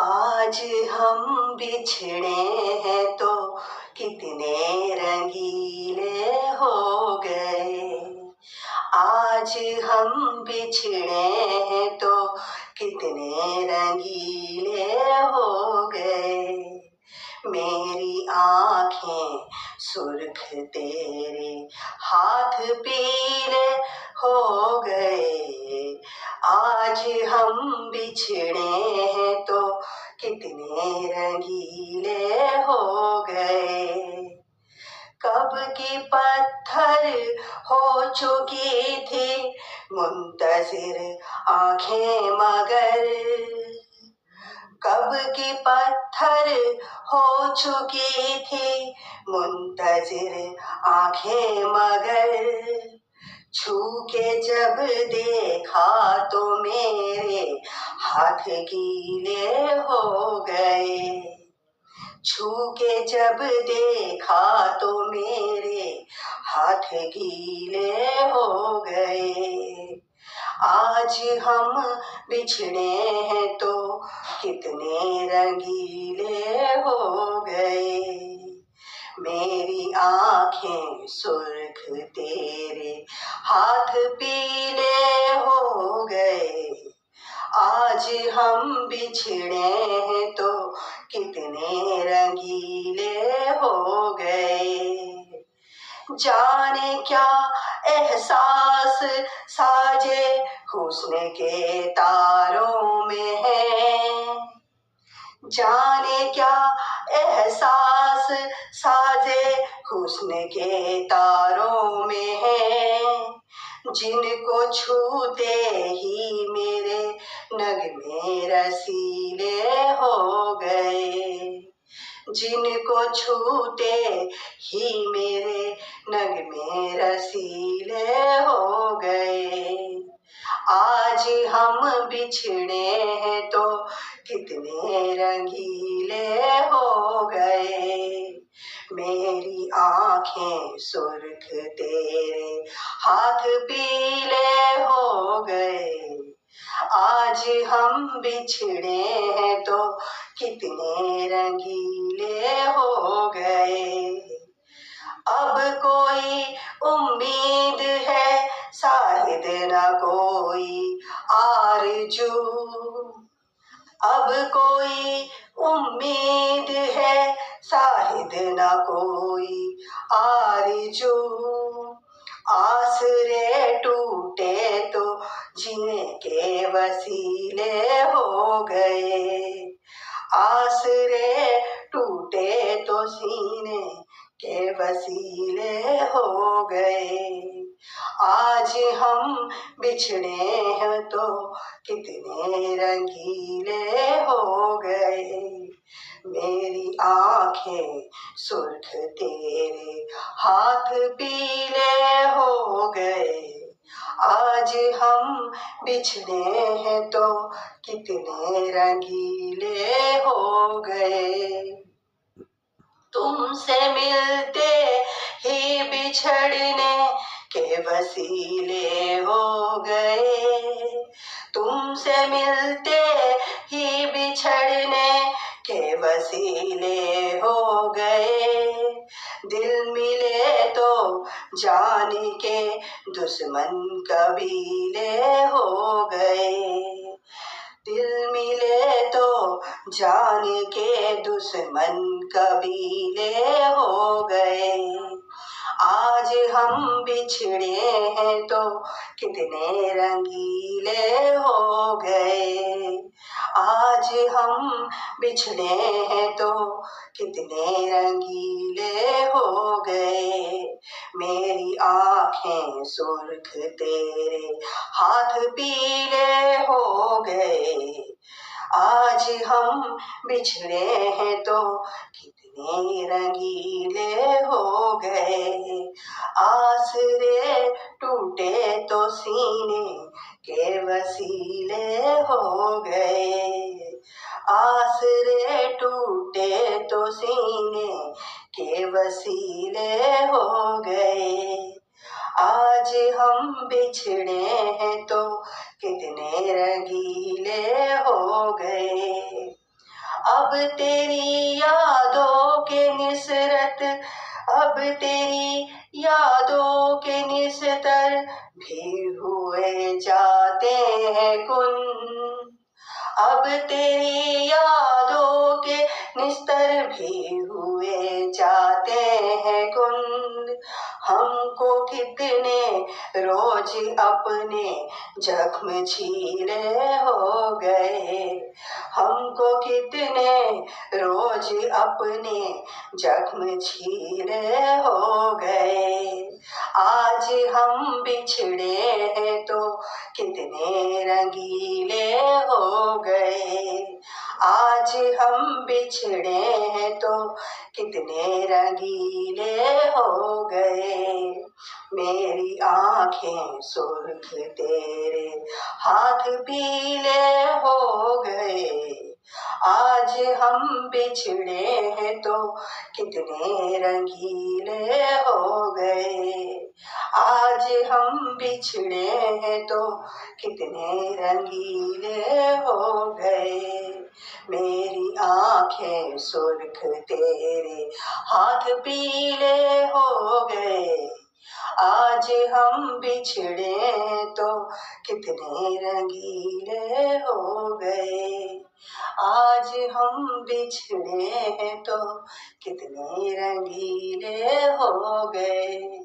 आज हम बिछड़े हैं तो कितने रंगीले हो गए। आज हम बिछड़े हैं तो कितने रंगीले हो गए। मेरी आँखें सुर्ख तेरे हाथ पीले हो गए। आज हम बिछड़े हैं तो कितने रंगीले हो गए। कब की पत्थर हो चुकी थी मुंतजिर आंखें मगर, कब की पत्थर हो चुकी थी मुंतजिर आंखें मगर, छू के जब देखा तो मेरे हाथ गीले हो गए। छू के जब देखा तो मेरे हाथ गीले हो गए। आज हम बिछड़े हैं तो कितने रंगीले हो गए। मेरी आँखें सुर्ख तेरे हाथ पीले हो गए। आज हम बिछड़े हैं तो कितने रंगीले हो गए। जाने क्या एहसास साजे हुस्न के तारों में है। जाने क्या एहसास साजे हुस्न के तारों में है। जिनको छूते ही मेरे नगमे रसीले हो गए। जिनको छूते ही मेरे नगमे रसीले हो गए। आज हम बिछड़े हैं तो कितने रंगीले हो गए। मेरी आँखें सुर्ख तेरे हाथ पीले हो गए। आज हम बिछड़े हैं तो कितने रंगीले हो गए। अब कोई उम्मीद है शायद न कोई आरज़ू। अब कोई उम्मीद है शायद न कोई आरज़ू। आसरे टूटे तो जीने के वसीले हो गए। आसरे टूटे तो सीने के वसीले हो गए। आज हम बिछड़े हैं तो कितने रंगीले हो गए। मेरी आँखें सुर्ख तेरे हाथ पीले हो गए। आज हम बिछड़े हैं तो कितने रंगीले हो गए। तुमसे मिलते ही बिछड़ने के वसीले हो गए। तुमसे मिलते ही बिछड़ने के वसीले हो गए। दिल मिले तो जान के दुश्मन कबीले हो गए। दिल मिले तो जान के दुश्मन कबीले हो गए। आज हम बिछड़े हैं तो कितने रंगीले हो गए। आज हम बिछड़े हैं तो कितने रंगीले हो गए। मेरी आँखें सुर्ख तेरे हाथ पीले हो गए। आज हम बिछड़े हैं तो कितने रंगीले हो गए। आसरे टूटे तो सीने के वसीले हो गए। आसरे टूटे तो सीने के वसीले हो गए। आज हम बिछड़े हैं तो कितने रंगीले हो गए। अब तेरी यादों के निसरत, अब तेरी यादों के निस्तर भी हुए जाते हैं कुन। अब तेरी यादों के निस्तर भी हुए जाते हैं कुन। हमको कितने रोज अपने जख्म झीले हो गए, हमको कितने रोज अपने जख्म झीले हो गए। आज हम बिछड़े हैं तो कितने रंगीले हो गए, आज हम बिछड़े हैं तो कितने रंगीले हो गए। मेरी आंखें सुर्ख तेरे हाथ पीले हो गए, आज हम बिछड़े हैं तो कितने रंगीले हो गए, आज हम बिछड़े हैं तो कितने रंगीले हो गए। मेरी आंखें सुर्ख तेरे हाथ पीले हो गए, आज हम बिछड़े तो कितने रंगीले हो गए, आज हम बिछड़े तो कितने रंगीले हो गए।